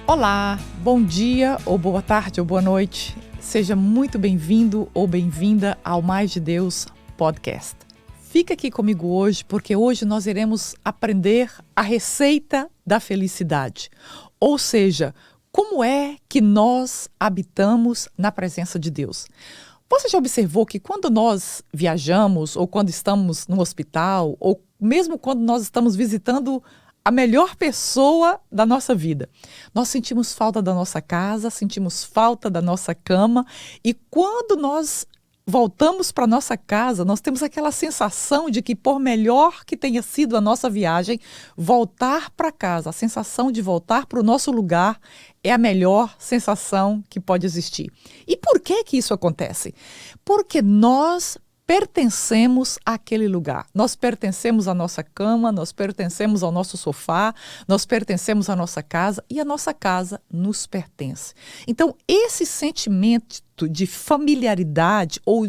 Olá, bom dia, ou boa tarde, ou boa noite. Seja muito bem-vindo ou bem-vinda ao Mais de Deus Podcast. Fica aqui comigo hoje, porque hoje nós iremos aprender a receita da felicidade. Ou seja, como é que nós habitamos na presença de Deus. Você já observou que quando nós viajamos, ou quando estamos no hospital, ou mesmo quando nós estamos visitando a melhor pessoa da nossa vida, nós sentimos falta da nossa casa, sentimos falta da nossa cama, e quando nós voltamos para nossa casa, nós temos aquela sensação de que, por melhor que tenha sido a nossa viagem, voltar para casa, a sensação de voltar para o nosso lugar é a melhor sensação que pode existir. E por que isso acontece? Porque nós pertencemos àquele lugar. Nós pertencemos à nossa cama, nós pertencemos ao nosso sofá, nós pertencemos à nossa casa e a nossa casa nos pertence. Então, esse sentimento de familiaridade ou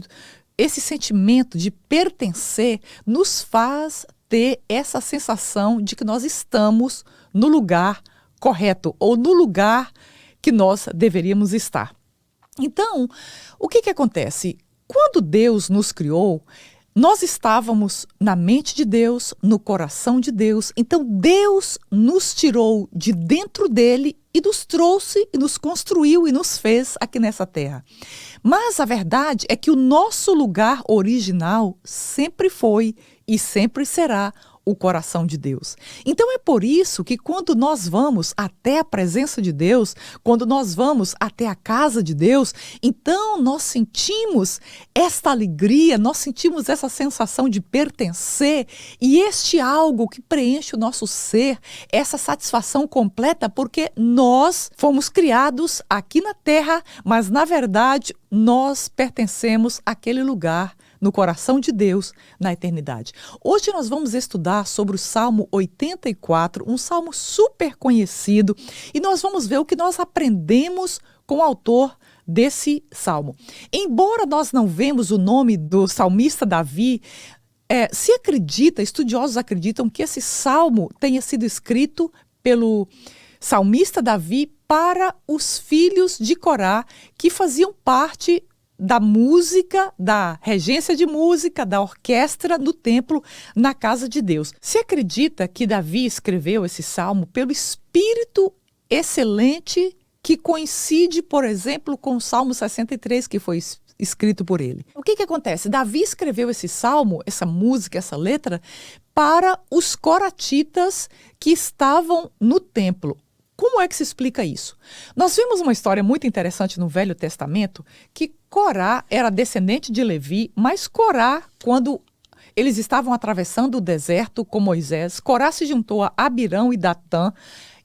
esse sentimento de pertencer nos faz ter essa sensação de que nós estamos no lugar correto ou no lugar que nós deveríamos estar. Então, o que acontece? Quando Deus nos criou, nós estávamos na mente de Deus, no coração de Deus. Então Deus nos tirou de dentro dele e nos trouxe e nos construiu e nos fez aqui nessa terra. Mas a verdade é que o nosso lugar original sempre foi e sempre será o coração de Deus. Então é por isso que quando nós vamos até a presença de Deus, quando nós vamos até a casa de Deus, então nós sentimos esta alegria, nós sentimos essa sensação de pertencer e este algo que preenche o nosso ser, essa satisfação completa, porque nós fomos criados aqui na terra, mas na verdade nós pertencemos àquele lugar no coração de Deus, na eternidade. Hoje nós vamos estudar sobre o Salmo 84, um salmo super conhecido, e nós vamos ver o que nós aprendemos com o autor desse salmo. Embora nós não vemos o nome do salmista Davi, se acredita, estudiosos acreditam que esse salmo tenha sido escrito pelo salmista Davi para os filhos de Corá, que faziam parte da música, da regência de música, da orquestra no templo, na casa de Deus. Se acredita que Davi escreveu esse salmo pelo espírito excelente que coincide, por exemplo, com o Salmo 63, que foi escrito por ele. O que acontece? Davi escreveu esse salmo, essa música, essa letra, para os coratitas que estavam no templo. Como é que se explica isso? Nós vimos uma história muito interessante no Velho Testamento, que Corá era descendente de Levi, mas Corá, quando eles estavam atravessando o deserto com Moisés, Corá se juntou a Abirão e Datã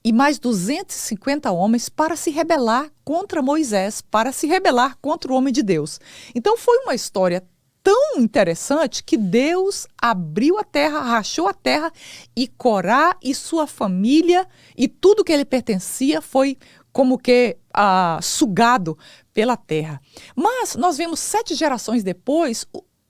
e mais 250 homens para se rebelar contra Moisés, para se rebelar contra o homem de Deus. Então foi uma história tão interessante que Deus abriu a terra, rachou a terra e Corá e sua família e tudo que ele pertencia foi como que sugado pela terra. Mas nós vemos 7 gerações depois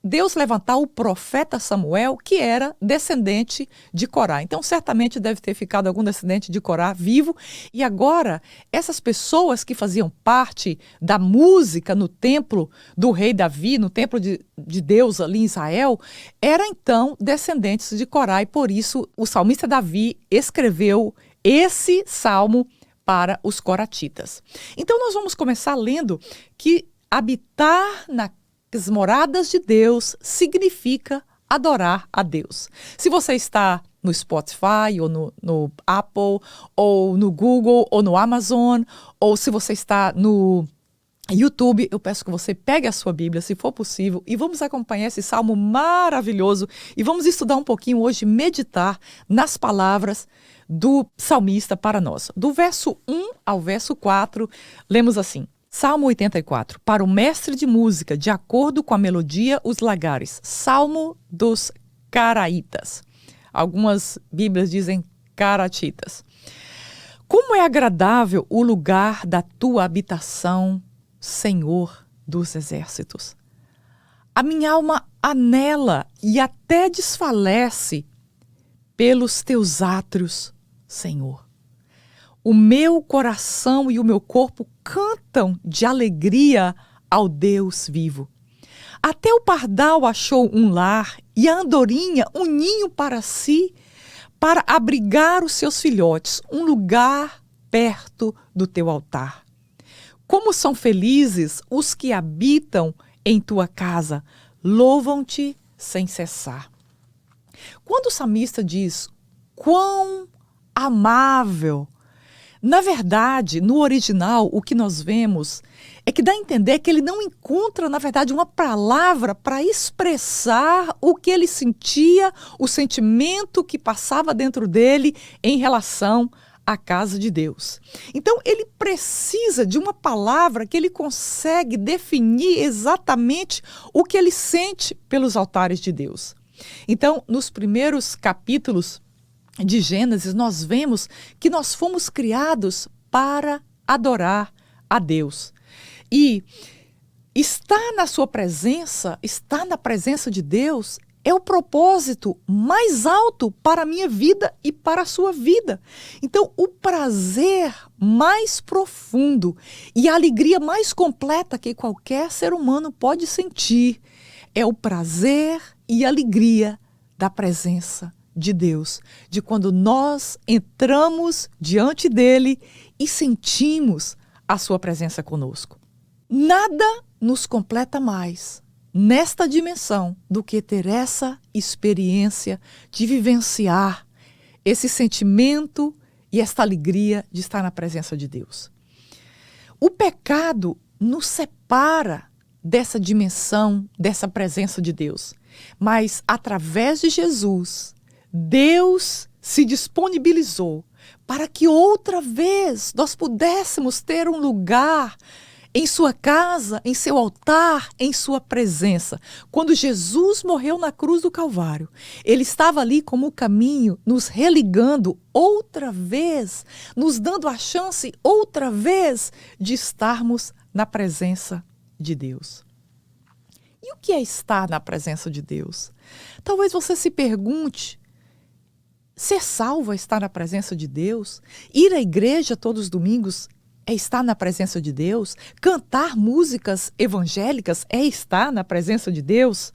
Deus levantar o profeta Samuel, que era descendente de Corá. Então, certamente deve ter ficado algum descendente de Corá vivo. E agora, essas pessoas que faziam parte da música no templo do rei Davi, no templo de Deus ali em Israel, eram então descendentes de Corá. E por isso, o salmista Davi escreveu esse salmo para os coratitas. Então, nós vamos começar lendo que habitar as moradas de Deus significa adorar a Deus. Se você está no Spotify, ou no Apple, ou no Google, ou no Amazon, ou se você está no YouTube, eu peço que você pegue a sua Bíblia, se for possível, e vamos acompanhar esse salmo maravilhoso e vamos estudar um pouquinho hoje, meditar nas palavras do salmista para nós. Do verso 1 ao verso 4, lemos assim: Salmo 84, para o mestre de música, de acordo com a melodia, os lagares. Salmo dos Caraitas. Algumas Bíblias dizem Caratitas. Como é agradável o lugar da tua habitação, Senhor dos exércitos. A minha alma anela e até desfalece pelos teus átrios, Senhor. O meu coração e o meu corpo cantam de alegria ao Deus vivo. Até o pardal achou um lar e a andorinha um ninho para si, para abrigar os seus filhotes, um lugar perto do teu altar. Como são felizes os que habitam em tua casa, louvam-te sem cessar. Quando o salmista diz quão amável, na verdade, no original, o que nós vemos é que dá a entender que ele não encontra, na verdade, uma palavra para expressar o que ele sentia, o sentimento que passava dentro dele em relação à casa de Deus. Então, ele precisa de uma palavra que ele consegue definir exatamente o que ele sente pelos altares de Deus. Então, nos primeiros capítulos de Gênesis, nós vemos que nós fomos criados para adorar a Deus. E estar na sua presença, estar na presença de Deus, é o propósito mais alto para a minha vida e para a sua vida. Então, o prazer mais profundo e a alegria mais completa que qualquer ser humano pode sentir é o prazer e alegria da presença de Deus, de quando nós entramos diante dele e sentimos a sua presença conosco. Nada nos completa mais nesta dimensão do que ter essa experiência de vivenciar esse sentimento e esta alegria de estar na presença de Deus. O pecado nos separa dessa dimensão, dessa presença de Deus, mas através de Jesus, Deus se disponibilizou para que outra vez nós pudéssemos ter um lugar em sua casa, em seu altar, em sua presença. Quando Jesus morreu na cruz do Calvário, ele estava ali como o caminho, nos religando outra vez, nos dando a chance outra vez de estarmos na presença de Deus. E o que é estar na presença de Deus? Talvez você se pergunte, ser salvo é estar na presença de Deus? Ir à igreja todos os domingos é estar na presença de Deus? Cantar músicas evangélicas é estar na presença de Deus?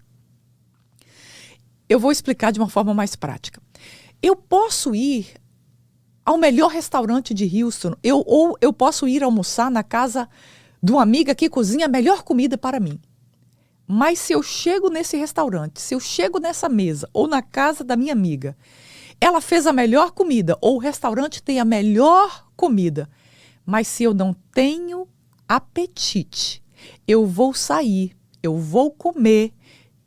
Eu vou explicar de uma forma mais prática. Eu posso ir ao melhor restaurante de Houston, ou eu posso ir almoçar na casa de uma amiga que cozinha a melhor comida para mim. Mas se eu chego nesse restaurante, se eu chego nessa mesa ou na casa da minha amiga, ela fez a melhor comida, ou o restaurante tem a melhor comida, mas se eu não tenho apetite, eu vou sair, eu vou comer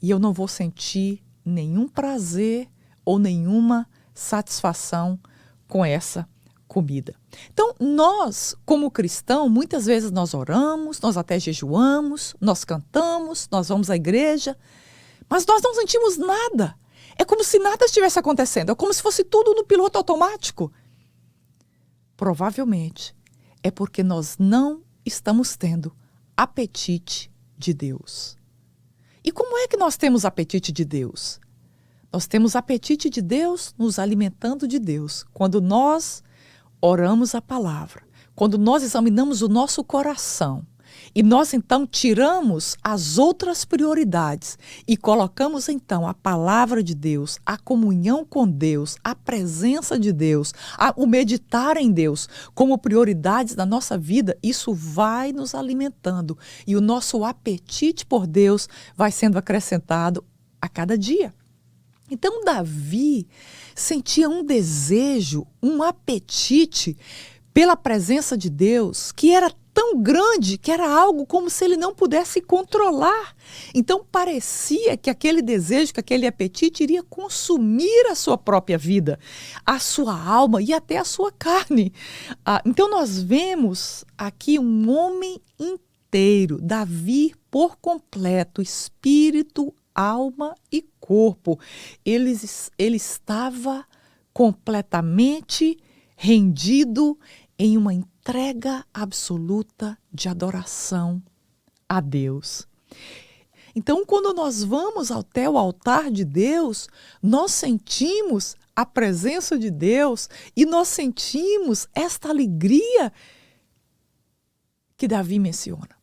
e eu não vou sentir nenhum prazer ou nenhuma satisfação com essa comida. Então, nós, como cristão, muitas vezes nós oramos, nós até jejuamos, nós cantamos, nós vamos à igreja, mas nós não sentimos nada. É como se nada estivesse acontecendo, é como se fosse tudo no piloto automático. Provavelmente é porque nós não estamos tendo apetite de Deus. E como é que nós temos apetite de Deus? Nós temos apetite de Deus nos alimentando de Deus. Quando nós oramos a palavra, quando nós examinamos o nosso coração e nós então tiramos as outras prioridades e colocamos então a palavra de Deus, a comunhão com Deus, a presença de Deus, o meditar em Deus como prioridades da nossa vida, isso vai nos alimentando e o nosso apetite por Deus vai sendo acrescentado a cada dia. Então Davi sentia um desejo, um apetite pela presença de Deus que era tão grande que era algo como se ele não pudesse controlar. Então parecia que aquele desejo, que aquele apetite iria consumir a sua própria vida, a sua alma e até a sua carne. Então nós vemos aqui um homem inteiro, Davi por completo, espírito, alma e corpo. Ele estava completamente rendido em uma entrega absoluta de adoração a Deus. Então, quando nós vamos até o altar de Deus, nós sentimos a presença de Deus e nós sentimos esta alegria que Davi menciona.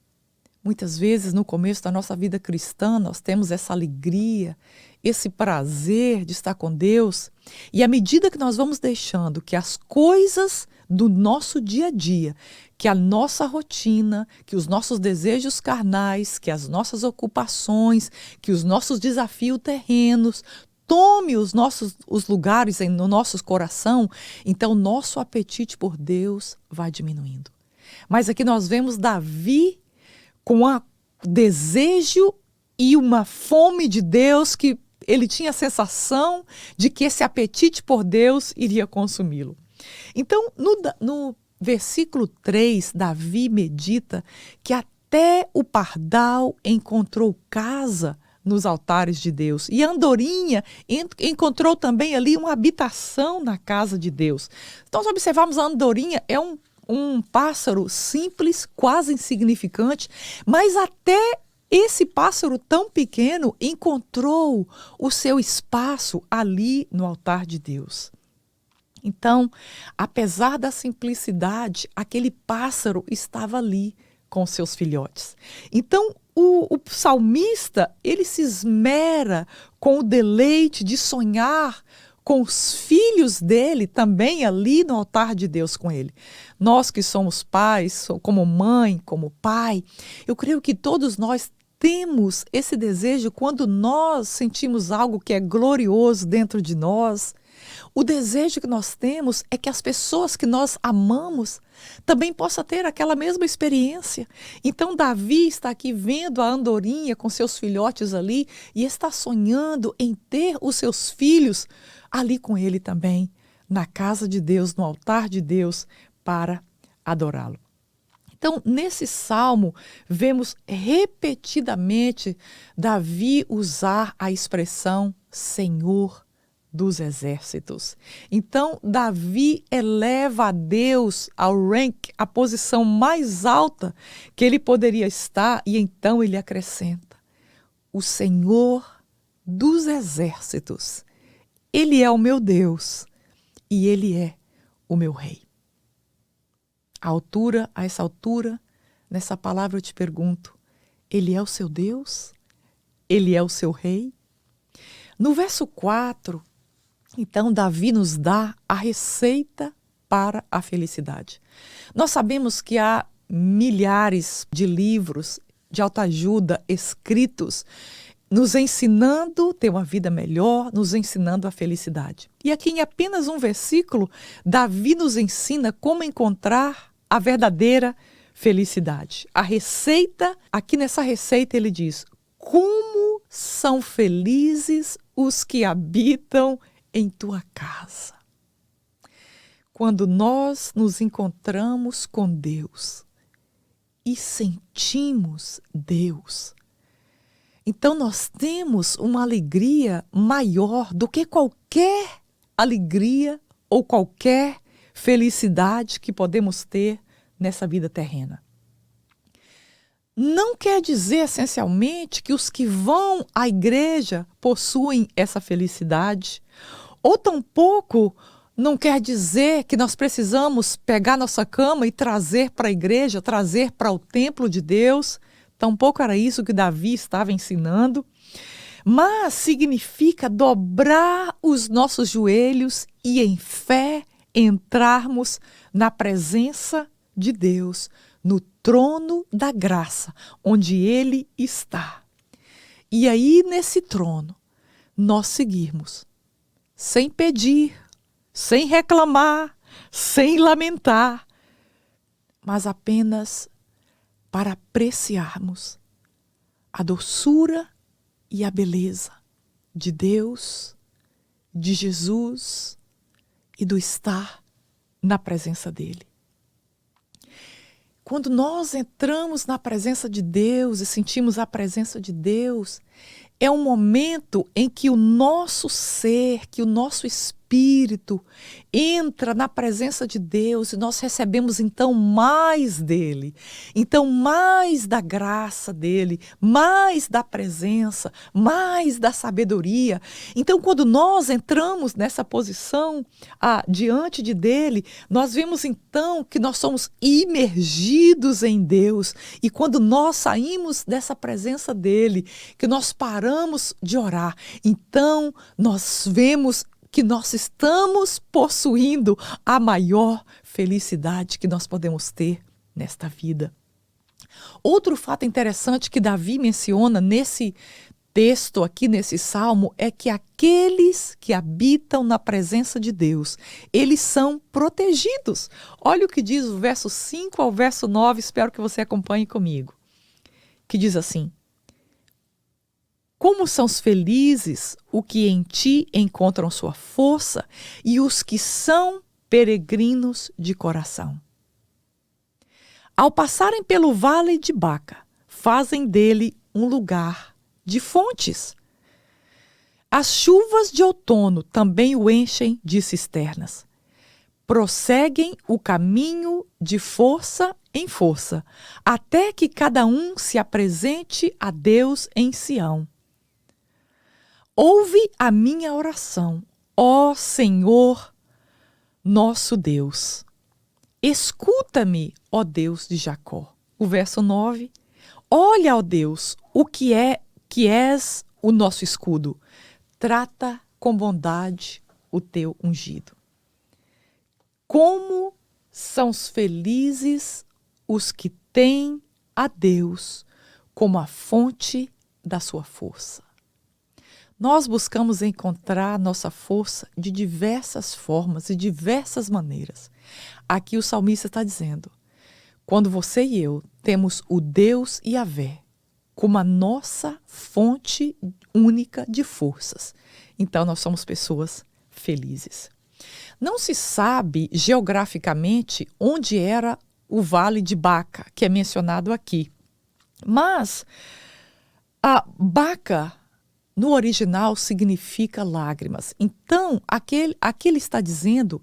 Muitas vezes, no começo da nossa vida cristã, nós temos essa alegria, esse prazer de estar com Deus. E à medida que nós vamos deixando que as coisas do nosso dia a dia, que a nossa rotina, que os nossos desejos carnais, que as nossas ocupações, que os nossos desafios terrenos, tome os lugares no nosso coração, então nosso apetite por Deus vai diminuindo. Mas aqui nós vemos Davi com um desejo e uma fome de Deus, que ele tinha a sensação de que esse apetite por Deus iria consumi-lo. Então, no versículo 3, Davi medita que até o pardal encontrou casa nos altares de Deus. E a andorinha encontrou também ali uma habitação na casa de Deus. Então, se observarmos, a andorinha é um pássaro simples, quase insignificante, mas até esse pássaro tão pequeno encontrou o seu espaço ali no altar de Deus. Então, apesar da simplicidade, aquele pássaro estava ali com seus filhotes. Então, o salmista, ele se esmera com o deleite de sonhar com os filhos dele também ali no altar de Deus com ele. Nós que somos pais, como mãe, como pai, eu creio que todos nós temos esse desejo quando nós sentimos algo que é glorioso dentro de nós. O desejo que nós temos é que as pessoas que nós amamos também possam ter aquela mesma experiência. Então Davi está aqui vendo a andorinha com seus filhotes ali e está sonhando em ter os seus filhos ali com ele também, na casa de Deus, no altar de Deus, para adorá-lo. Então, nesse salmo, vemos repetidamente Davi usar a expressão Senhor dos exércitos. Então, Davi eleva a Deus ao rank, a posição mais alta que ele poderia estar, e então ele acrescenta: o Senhor dos exércitos. Ele é o meu Deus e ele é o meu rei. A essa altura, nessa palavra eu te pergunto, ele é o seu Deus? Ele é o seu rei? No verso 4, então Davi nos dá a receita para a felicidade. Nós sabemos que há milhares de livros de autoajuda escritos nos ensinando a ter uma vida melhor, nos ensinando a felicidade. E aqui em apenas um versículo, Davi nos ensina como encontrar a verdadeira felicidade. A receita, aqui nessa receita ele diz: como são felizes os que habitam em tua casa. Quando nós nos encontramos com Deus e sentimos Deus, então nós temos uma alegria maior do que qualquer alegria ou qualquer felicidade que podemos ter nessa vida terrena. Não quer dizer essencialmente que os que vão à igreja possuem essa felicidade, ou tampouco não quer dizer que nós precisamos pegar nossa cama e trazer para a igreja, trazer para o templo de Deus. Tampouco era isso que Davi estava ensinando, mas significa dobrar os nossos joelhos e em fé entrarmos na presença de Deus, no trono da graça, onde Ele está. E aí, nesse trono, nós seguirmos, sem pedir, sem reclamar, sem lamentar, mas apenas para apreciarmos a doçura e a beleza de Deus, de Jesus e do estar na presença dEle. Quando nós entramos na presença de Deus e sentimos a presença de Deus, é um momento em que o nosso ser, que o nosso espírito Espírito entra na presença de Deus e nós recebemos então mais dele, então mais da graça dele, mais da presença, mais da sabedoria. Então quando nós entramos nessa posição diante dele, nós vemos então que nós somos imergidos em Deus, e quando nós saímos dessa presença dele, que nós paramos de orar, então nós vemos que nós estamos possuindo a maior felicidade que nós podemos ter nesta vida. Outro fato interessante que Davi menciona nesse texto aqui, nesse salmo, é que aqueles que habitam na presença de Deus, eles são protegidos. Olha o que diz o verso 5 ao verso 9, espero que você acompanhe comigo. Que diz assim: como são os felizes os que em ti encontram sua força e os que são peregrinos de coração. Ao passarem pelo vale de Baca, fazem dele um lugar de fontes. As chuvas de outono também o enchem de cisternas. Prosseguem o caminho de força em força, até que cada um se apresente a Deus em Sião. Ouve a minha oração, ó Senhor, nosso Deus. Escuta-me, ó Deus de Jacó. O verso 9. Olha, ó Deus, o que és o nosso escudo. Trata com bondade o teu ungido. Como são os felizes os que têm a Deus como a fonte da sua força. Nós buscamos encontrar nossa força de diversas formas e diversas maneiras. Aqui o salmista está dizendo: quando você e eu temos o Deus Yahvé como a nossa fonte única de forças, então nós somos pessoas felizes. Não se sabe geograficamente onde era o Vale de Baca, que é mencionado aqui. Mas a Baca, no original, significa lágrimas. Então, aqui ele está dizendo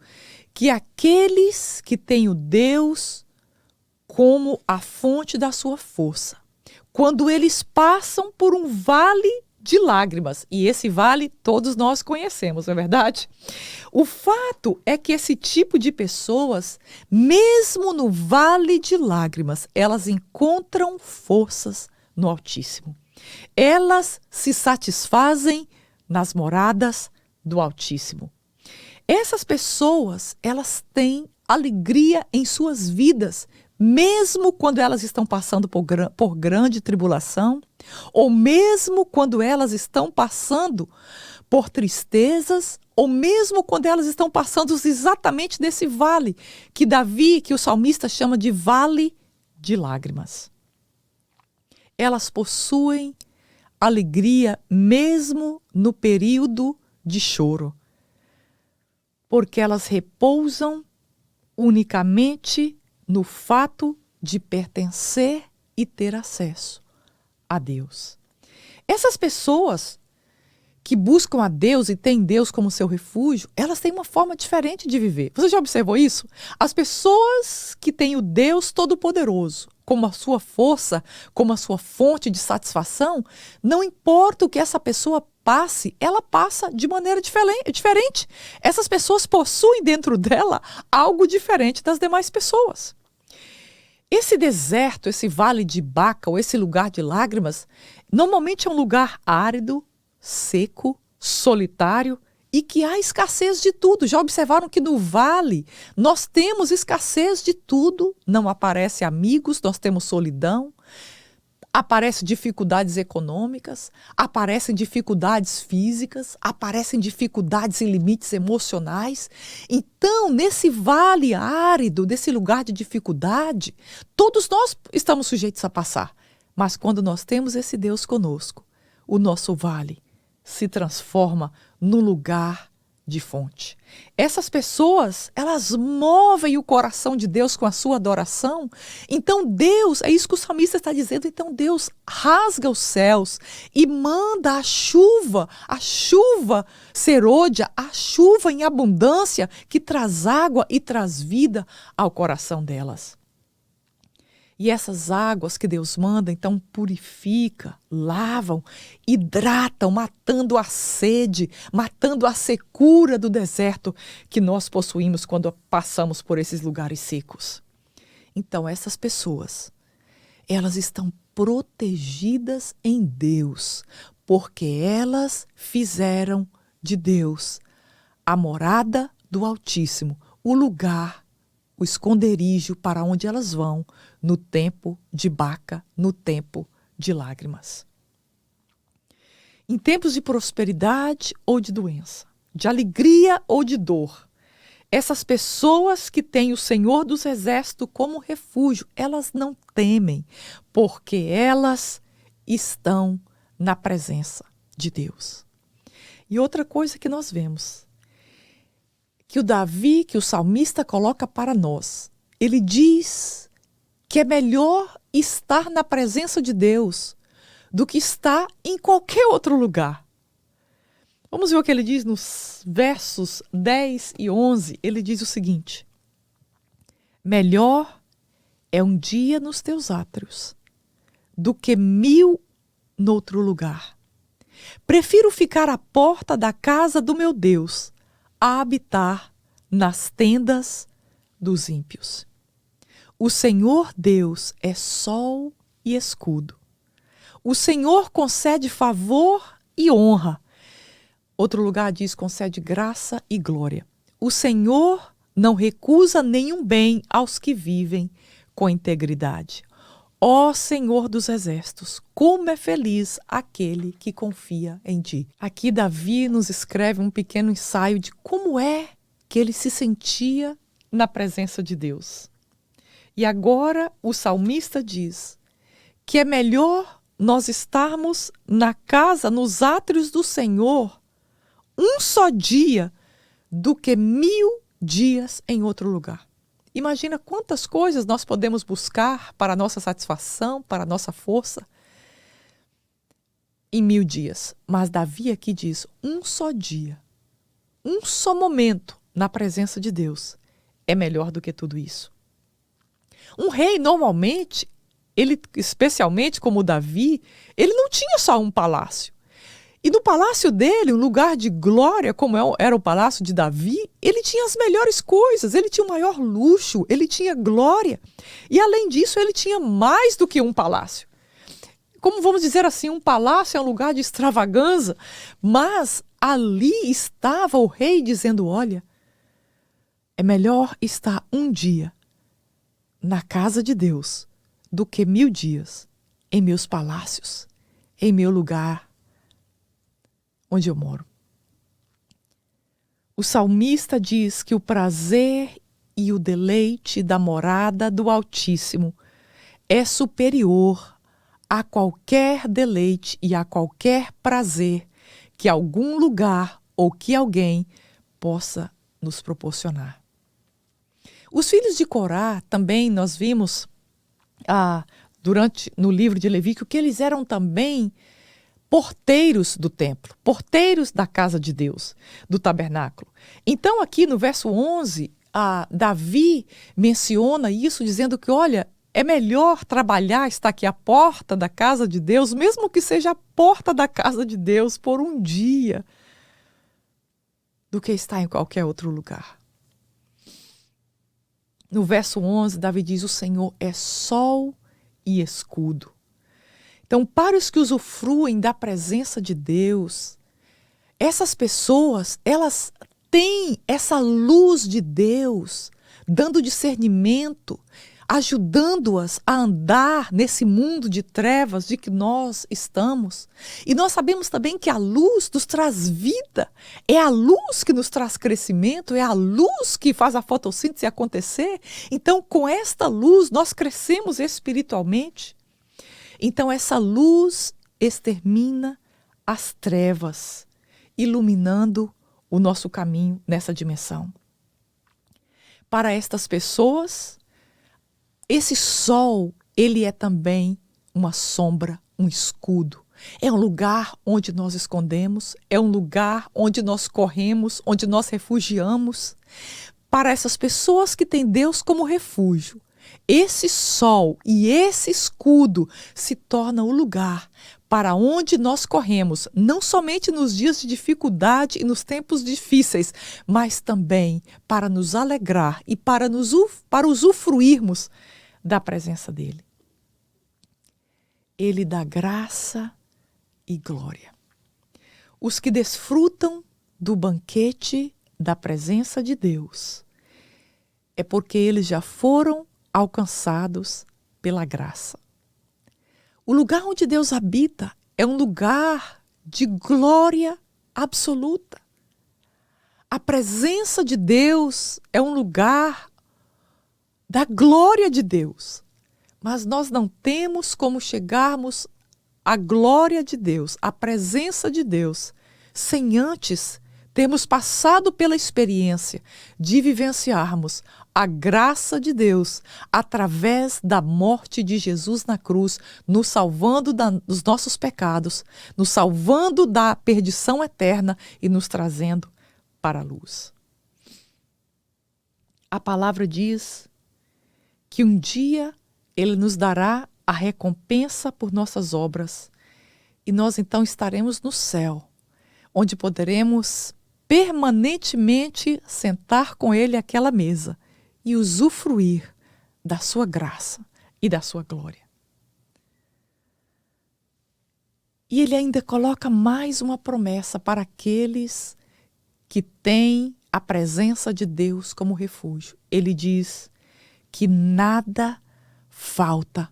que aqueles que têm o Deus como a fonte da sua força, quando eles passam por um vale de lágrimas, e esse vale todos nós conhecemos, não é verdade? O fato é que esse tipo de pessoas, mesmo no vale de lágrimas, elas encontram forças no Altíssimo. Elas se satisfazem nas moradas do Altíssimo. Essas pessoas, elas têm alegria em suas vidas, mesmo quando elas estão passando por grande tribulação, ou mesmo quando elas estão passando por tristezas, ou mesmo quando elas estão passando exatamente nesse vale que o salmista chama de vale de lágrimas. Elas possuem alegria mesmo no período de choro, porque elas repousam unicamente no fato de pertencer e ter acesso a Deus. Essas pessoas que buscam a Deus e têm Deus como seu refúgio, elas têm uma forma diferente de viver. Você já observou isso? As pessoas que têm o Deus Todo-Poderoso como a sua força, como a sua fonte de satisfação, não importa o que essa pessoa passe, ela passa de maneira diferente. Essas pessoas possuem dentro dela algo diferente das demais pessoas. Esse deserto, esse vale de Baca, ou esse lugar de lágrimas, normalmente é um lugar árido, seco, solitário e que há escassez de tudo. Já observaram que no vale nós temos escassez de tudo, não aparecem amigos, nós temos solidão, aparecem dificuldades econômicas, aparecem dificuldades físicas, aparecem dificuldades e limites emocionais. Então, nesse vale árido, desse lugar de dificuldade, todos nós estamos sujeitos a passar. Mas quando nós temos esse Deus conosco, o nosso vale se transforma num lugar de fonte. Essas pessoas, elas movem o coração de Deus com a sua adoração. Então Deus, é isso que o salmista está dizendo, então Deus rasga os céus e manda a chuva serôdia, a chuva em abundância que traz água e traz vida ao coração delas. E essas águas que Deus manda, então, purifica, lavam, hidratam, matando a sede, matando a secura do deserto que nós possuímos quando passamos por esses lugares secos. Então, essas pessoas, elas estão protegidas em Deus, porque elas fizeram de Deus a morada do Altíssimo, o lugar, o esconderijo para onde elas vão no tempo de Baca, no tempo de lágrimas. Em tempos de prosperidade ou de doença, de alegria ou de dor, essas pessoas que têm o Senhor dos Exércitos como refúgio, elas não temem, porque elas estão na presença de Deus. E outra coisa que nós vemos, que o salmista coloca para nós, ele diz que é melhor estar na presença de Deus do que estar em qualquer outro lugar. Vamos ver o que ele diz nos versos 10 e 11. Ele diz o seguinte: melhor é um dia nos teus átrios do que 1000 noutro lugar. Prefiro ficar à porta da casa do meu Deus a habitar nas tendas dos ímpios. O Senhor Deus é sol e escudo. O Senhor concede favor e honra. Outro lugar diz concede graça e glória. O Senhor não recusa nenhum bem aos que vivem com integridade. Ó Senhor dos Exércitos, como é feliz aquele que confia em ti. Aqui Davi nos escreve um pequeno ensaio de como é que ele se sentia na presença de Deus. E agora o salmista diz que é melhor nós estarmos na casa, nos átrios do Senhor, um só dia, do que 1000 dias em outro lugar. Imagina quantas coisas nós podemos buscar para a nossa satisfação, para a nossa força, em 1000 dias. Mas Davi aqui diz, um só dia, um só momento na presença de Deus é melhor do que tudo isso. Um rei, normalmente, ele, especialmente como Davi, ele não tinha só um palácio. E no palácio dele, um lugar de glória, como era o palácio de Davi, ele tinha as melhores coisas, ele tinha o maior luxo, ele tinha glória. E além disso, ele tinha mais do que um palácio. Como vamos dizer assim, um palácio é um lugar de extravagância, mas ali estava o rei dizendo, olha, é melhor estar um dia na casa de Deus do que 1000 dias em meus palácios, em meu lugar onde eu moro. O salmista diz que o prazer e o deleite da morada do Altíssimo é superior a qualquer deleite e a qualquer prazer que algum lugar ou que alguém possa nos proporcionar. Os filhos de Corá também nós vimos no livro de Levítico que eles eram também porteiros do templo, porteiros da casa de Deus, do tabernáculo. Então aqui no verso 11, Davi menciona isso dizendo que, olha, é melhor trabalhar, estar aqui à porta da casa de Deus, mesmo que seja a porta da casa de Deus por um dia, do que estar em qualquer outro lugar. No verso 11, Davi diz, o Senhor é sol e escudo. Então, para os que usufruem da presença de Deus, essas pessoas, elas têm essa luz de Deus, dando discernimento, ajudando-as a andar nesse mundo de trevas de que nós estamos. E nós sabemos também que a luz nos traz vida, é a luz que nos traz crescimento, é a luz que faz a fotossíntese acontecer. Então, com esta luz, nós crescemos espiritualmente. Então, essa luz extermina as trevas, iluminando o nosso caminho nessa dimensão. Para estas pessoas, esse sol, ele é também uma sombra, um escudo. É um lugar onde nós escondemos, é um lugar onde nós corremos, onde nós refugiamos. Para essas pessoas que têm Deus como refúgio, esse sol e esse escudo se torna o lugar para onde nós corremos, não somente nos dias de dificuldade e nos tempos difíceis, mas também para nos alegrar e para usufruirmos da presença dele. Ele dá graça e glória. Os que desfrutam do banquete da presença de Deus é porque eles já foram alcançados pela graça. O lugar onde Deus habita é um lugar de glória absoluta. A presença de Deus é um lugar da glória de Deus. Mas nós não temos como chegarmos à glória de Deus, à presença de Deus, sem antes termos passado pela experiência de vivenciarmos a graça de Deus através da morte de Jesus na cruz, nos salvando dos nossos pecados, nos salvando da perdição eterna e nos trazendo para a luz. A palavra diz que um dia Ele nos dará a recompensa por nossas obras e nós então estaremos no céu, onde poderemos permanentemente sentar com Ele àquela mesa e usufruir da sua graça e da sua glória. E Ele ainda coloca mais uma promessa para aqueles que têm a presença de Deus como refúgio. Ele diz que nada falta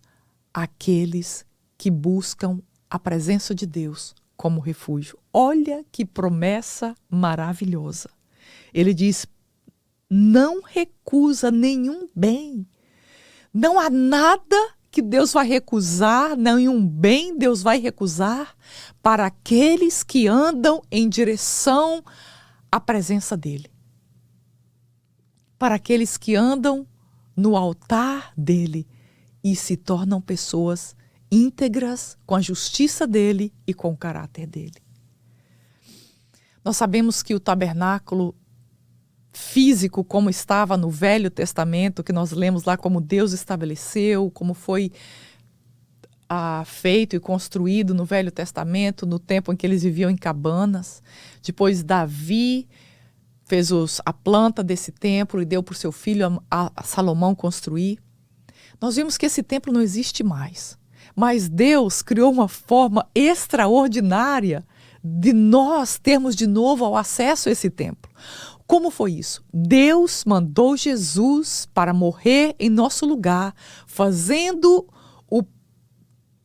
àqueles que buscam a presença de Deus como refúgio. Olha que promessa maravilhosa. Ele diz: não recusa nenhum bem. Não há nada que Deus vai recusar, nenhum bem Deus vai recusar para aqueles que andam em direção à presença dEle. Para aqueles que andam no altar dEle e se tornam pessoas íntegras com a justiça dEle e com o caráter dEle. Nós sabemos que o tabernáculo físico, como estava no Velho Testamento, que nós lemos lá como Deus estabeleceu, como foi feito e construído no Velho Testamento, no tempo em que eles viviam em cabanas. Depois Davi fez a planta desse templo e deu para o seu filho a Salomão construir. Nós vimos que esse templo não existe mais, mas Deus criou uma forma extraordinária de nós termos de novo o acesso a esse templo. Como foi isso? Deus mandou Jesus para morrer em nosso lugar, fazendo o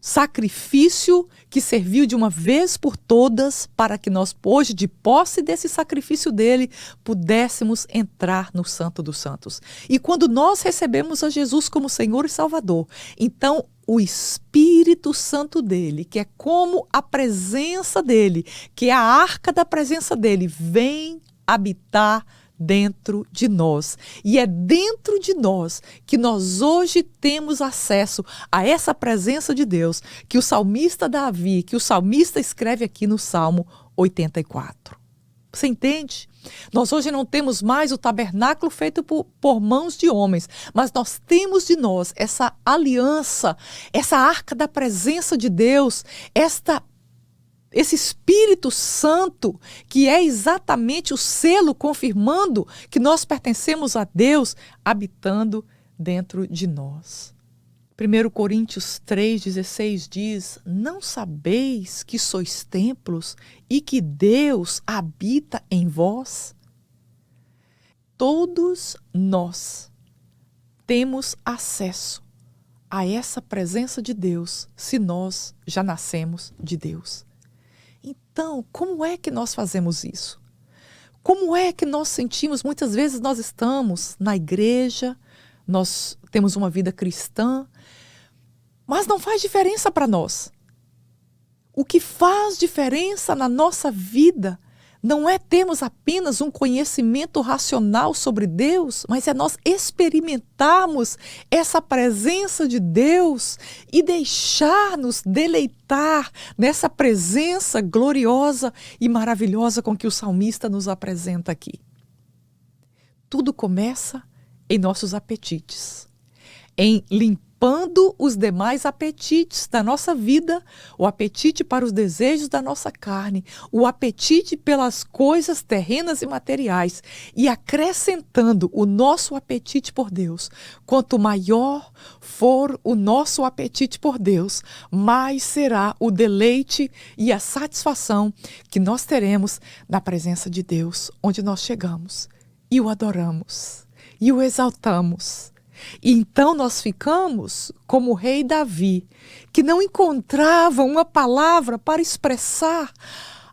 sacrifício que serviu de uma vez por todas para que nós, hoje, de posse desse sacrifício dele, pudéssemos entrar no Santo dos Santos. E quando nós recebemos a Jesus como Senhor e Salvador, então o Espírito Santo dele, que é como a presença dele, que é a arca da presença dele, vem habitar dentro de nós. E é dentro de nós que nós hoje temos acesso a essa presença de Deus, que o salmista Davi, que o salmista escreve aqui no Salmo 84. Você entende? Nós hoje não temos mais o tabernáculo feito por mãos de homens, mas nós temos de nós essa aliança, essa arca da presença de Deus, esse Espírito Santo, que é exatamente o selo confirmando que nós pertencemos a Deus, habitando dentro de nós. 1 Coríntios 3,16 diz: não sabeis que sois templos e que Deus habita em vós? Todos nós temos acesso a essa presença de Deus se nós já nascemos de Deus. Então, como é que nós fazemos isso? Como é que nós sentimos? Muitas vezes nós estamos na igreja, nós temos uma vida cristã, mas não faz diferença para nós. O que faz diferença na nossa vida não é termos apenas um conhecimento racional sobre Deus, mas é nós experimentarmos essa presença de Deus e deixar-nos deleitar nessa presença gloriosa e maravilhosa com que o salmista nos apresenta aqui. Tudo começa em nossos apetites, em limpando os demais apetites da nossa vida, o apetite para os desejos da nossa carne, o apetite pelas coisas terrenas e materiais, e acrescentando o nosso apetite por Deus. Quanto maior for o nosso apetite por Deus, mais será o deleite e a satisfação que nós teremos na presença de Deus, onde nós chegamos e o adoramos e o exaltamos. E então nós ficamos como o rei Davi, que não encontrava uma palavra para expressar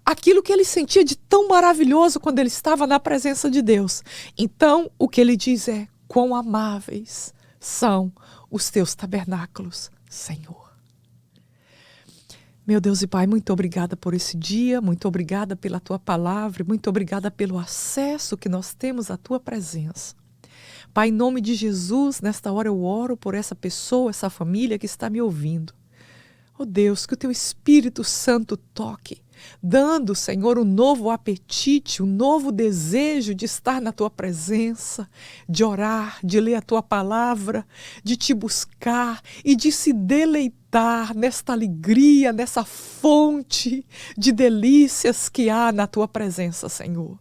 aquilo que ele sentia de tão maravilhoso quando ele estava na presença de Deus. Então o que ele diz é: quão amáveis são os teus tabernáculos, Senhor. Meu Deus e Pai, muito obrigada por esse dia, muito obrigada pela tua palavra, muito obrigada pelo acesso que nós temos à tua presença. Pai, em nome de Jesus, nesta hora eu oro por essa pessoa, essa família que está me ouvindo. Oh Deus, que o teu Espírito Santo toque, dando, Senhor, um novo apetite, um novo desejo de estar na tua presença, de orar, de ler a tua palavra, de te buscar e de se deleitar nesta alegria, nessa fonte de delícias que há na tua presença, Senhor.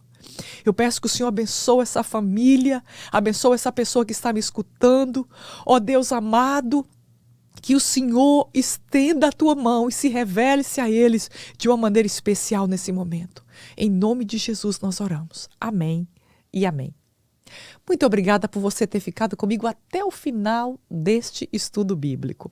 Eu peço que o Senhor abençoe essa família, abençoe essa pessoa que está me escutando. Ó Deus amado, que o Senhor estenda a tua mão e se revele-se a eles de uma maneira especial nesse momento. Em nome de Jesus nós oramos. Amém e amém. Muito obrigada por você ter ficado comigo até o final deste estudo bíblico.